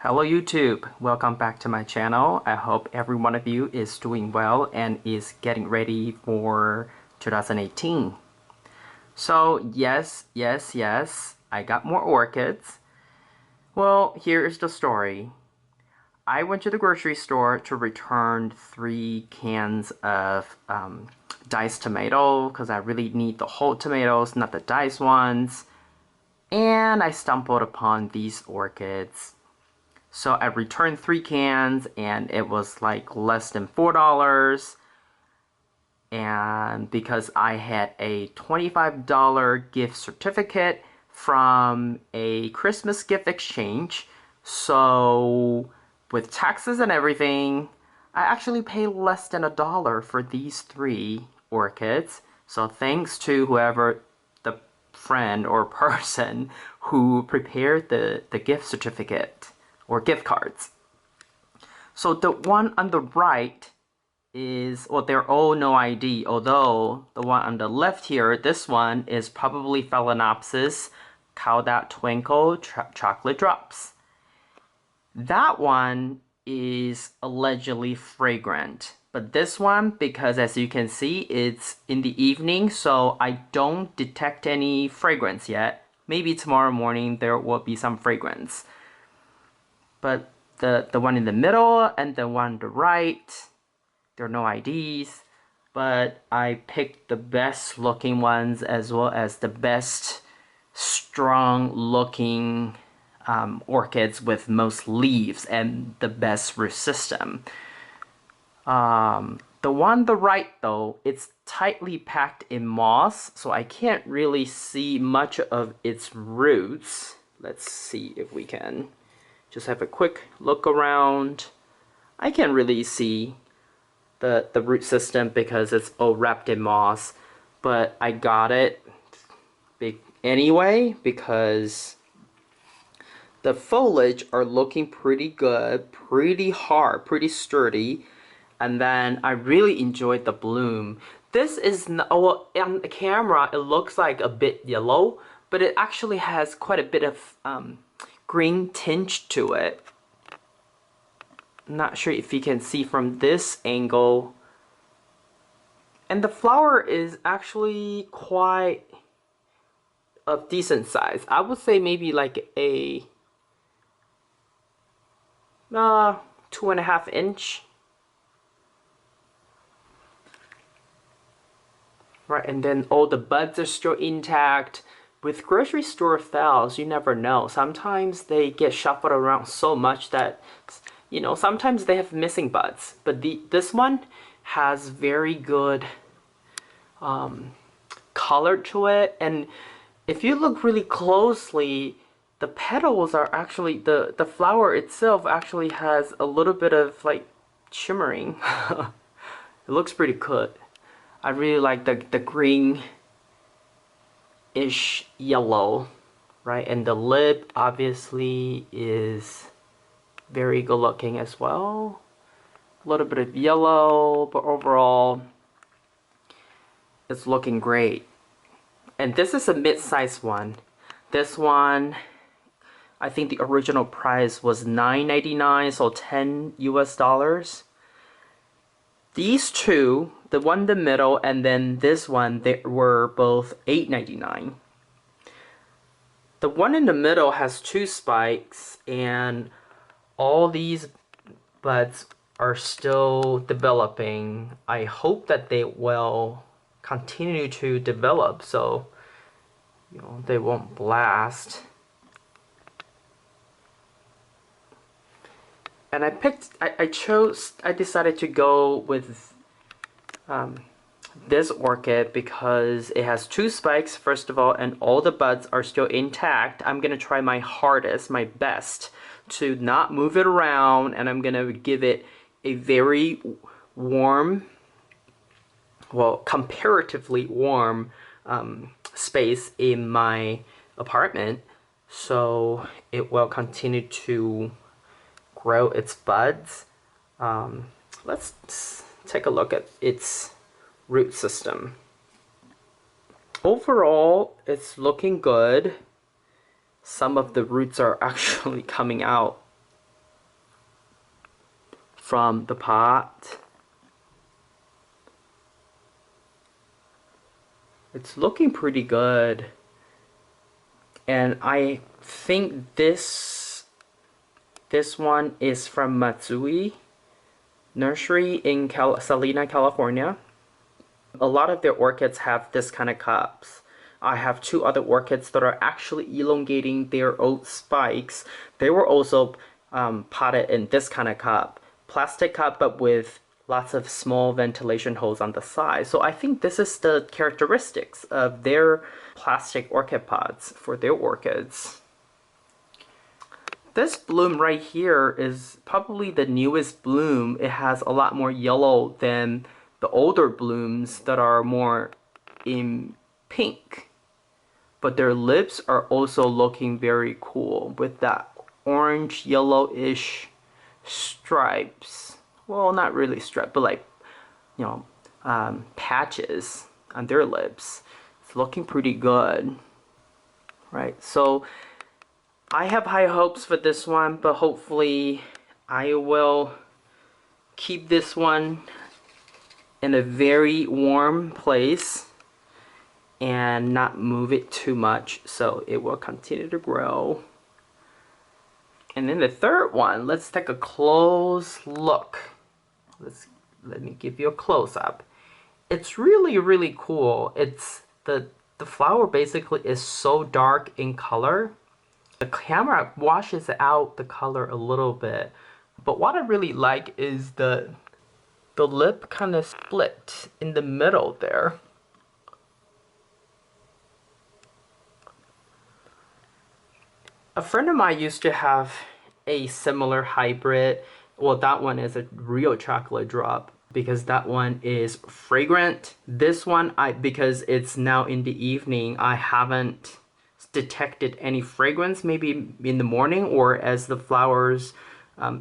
Hello YouTube, welcome back to my channel. I hope every one of you is doing well and is getting ready for 2018. So yes, I got more orchids. Well, here is the story. I went to the grocery store to return 3 cans of diced tomato because I really need the whole tomatoes, not the diced ones. And I stumbled upon these orchids. So I returned 3 cans and it was like less than $4. And because I had a $25 gift certificate from a Christmas gift exchange, so with taxes and everything, I actually paid less than $1 for these 3 orchids. So thanks to whoever the friend or person who prepared the gift certificate or gift cards. So the one on the right is, well, they're all no ID, although the one on the left here, this one is probably Phalaenopsis, Cow That Twinkle Chocolate Drops. That one is allegedly fragrant, but this one, because as you can see, it's in the evening, so I don't detect any fragrance yet. Maybe tomorrow morning there will be some fragrance. But the one in the middle and the one on the right, there are no IDs, but I picked the best looking ones as well as the best strong looking orchids with most leaves and the best root system. The one on the right though, it's tightly packed in moss, so I can't really see much of its roots. Let's see if we can just have a quick look around. I can't really see the root system because it's all wrapped in moss, but I got it anyway because the foliage are looking pretty good, pretty hard, pretty sturdy, and then I really enjoyed the bloom. This is, well, on the camera it looks like a bit yellow, but it actually has quite a bit of green tinge to it. Not sure if you can see from this angle. And the flower is actually quite of decent size. I would say maybe like a 2.5 inch. Right, and then all the buds are still intact. With grocery store phals, you never know. Sometimes they get shuffled around so much that, you know, sometimes they have missing buds. But this one has very good color to it. And if you look really closely, the petals are actually, the flower itself actually has a little bit of like shimmering. It looks pretty good. I really like the green ish yellow, right? And the lip obviously is very good looking as well. A little bit of yellow, but overall it's looking great. And this is a mid-sized one. This one, I think the original price was $9.99, so $10 US. These two, the one in the middle and then this one, they were both $8.99. The one in the middle has 2 spikes and all these buds are still developing. I hope that they will continue to develop so you know they won't blast. And I decided to go with this orchid because it has 2 spikes first of all, and all the buds are still intact. I'm gonna try my hardest, my best to not move it around, and I'm gonna give it a very warm, well, comparatively warm space in my apartment, so it will continue to grow its buds. Let's take a look at its root system. Overall, it's looking good. Some of the roots are actually coming out from the pot. It's looking pretty good. And I think this one is from Matsui Nursery in Salina, California. A lot of their orchids have this kind of cups. I have two other orchids that are actually elongating their old spikes. They were also potted in this kind of cup. Plastic cup, but with lots of small ventilation holes on the side. So I think this is the characteristics of their plastic orchid pots for their orchids. This bloom right here is probably the newest bloom. It has a lot more yellow than the older blooms that are more in pink. But their lips are also looking very cool with that orange yellowish stripes. Well, not really stripes, but like, you know, patches on their lips. It's looking pretty good, right? So I have high hopes for this one, but hopefully I will keep this one in a very warm place and not move it too much so it will continue to grow. And then the third one, let's take a close look. Let me give you a close-up. It's really, really cool. It's the flower basically is so dark in color. The camera washes out the color a little bit. But what I really like is the lip kind of split in the middle there. A friend of mine used to have a similar hybrid. Well, that one is a real chocolate drop because that one is fragrant. This one, because it's now in the evening, I haven't detected any fragrance. Maybe in the morning or as the flowers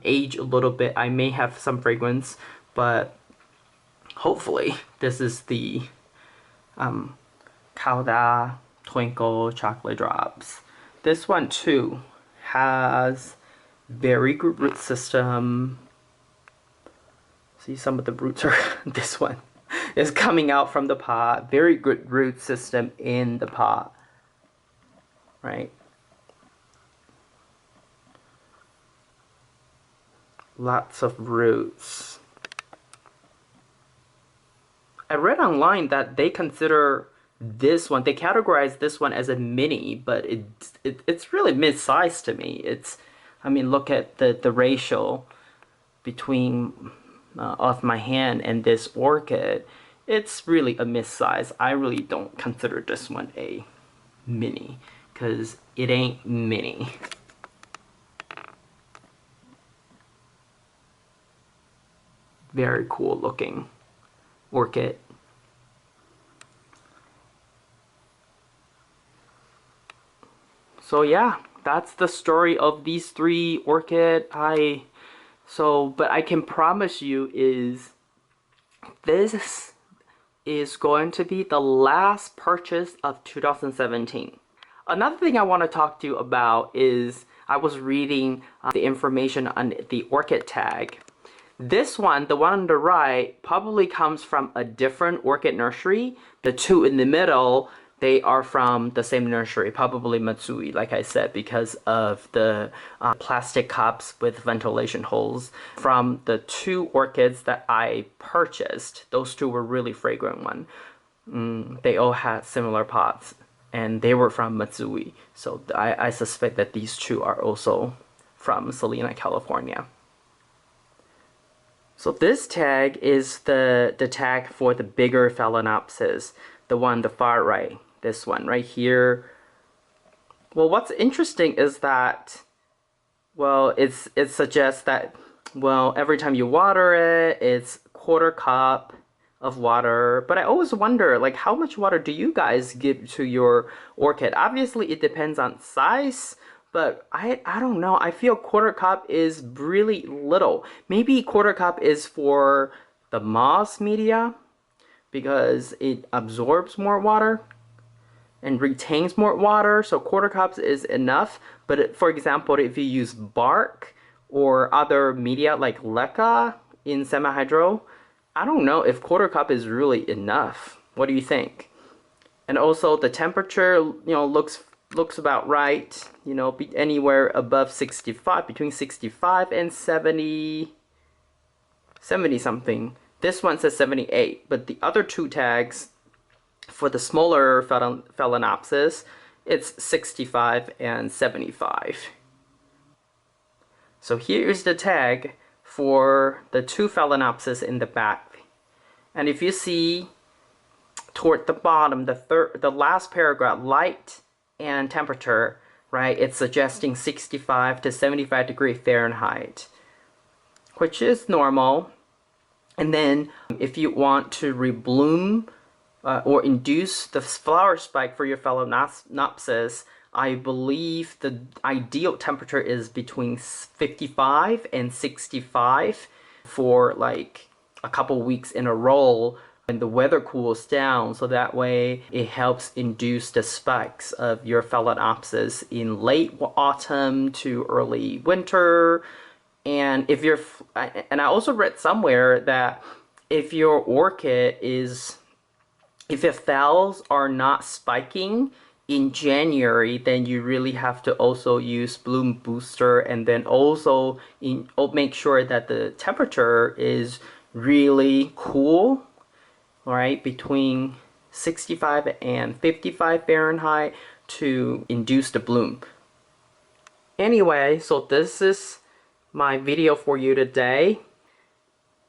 age a little bit, I may have some fragrance, but hopefully this is the Cauda Twinkle Chocolate Drops. This one too has very good root system. See, some of the roots are this one is coming out from the pot. Very good root system in the pot, right? Lots of roots. I read online that they consider this one, they categorize this one as a mini, but it's really mid-sized to me. I mean, look at the ratio between of my hand and this orchid. It's really a mid-size. I really don't consider this one a mini because it ain't mini. Very cool looking orchid. So yeah, that's the story of these three orchid. But I can promise you is this is going to be the last purchase of 2017. Another thing I want to talk to you about is I was reading the information on the orchid tag. This one, the one on the right, probably comes from a different orchid nursery. The two in the middle, they are from the same nursery, probably Matsui, like I said, because of the plastic cups with ventilation holes. From the two orchids that I purchased, those two were really fragrant ones. They all had similar pots, and they were from Matsui. So I suspect that these two are also from Salina, California. So this tag is the tag for the bigger Phalaenopsis, the one on the far right. This one right here. Well, what's interesting is that, well, it suggests that, well, every time you water it, it's quarter cup of water. But I always wonder, like, how much water do you guys give to your orchid? Obviously, it depends on size, but I don't know. I feel quarter cup is really little. Maybe quarter cup is for the moss media because it absorbs more water and retains more water, so quarter cups is enough. But for example, if you use bark or other media like leca in semi-hydro, I don't know if quarter cup is really enough. What do you think? And also the temperature, looks about right. Be anywhere above 65, between 65 and 70 something. This one says 78, but the other two tags for the smaller Phalaenopsis, it's 65 and 75. So here is the tag for the two Phalaenopsis in the back. And if you see toward the bottom, the last paragraph, light and temperature, right? It's suggesting 65 to 75 degrees Fahrenheit, which is normal. And then if you want to rebloom or induce the flower spike for your Phalaenopsis, I believe the ideal temperature is between 55 and 65 for like a couple weeks in a row when the weather cools down, so that way it helps induce the spikes of your Phalaenopsis in late autumn to early winter. And I also read somewhere that if your orchid if your phals are not spiking in January, then you really have to also use bloom booster, and then also make sure that the temperature is really cool, right, between 65 and 55 Fahrenheit to induce the bloom. Anyway, so this is my video for you today.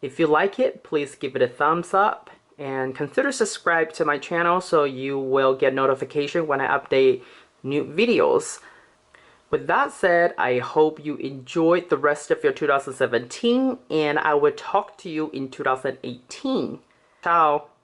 If you like it, please give it a thumbs up and consider subscribe to my channel so you will get notification when I update new videos. With that said, I hope you enjoyed the rest of your 2017, and I will talk to you in 2018. Ciao!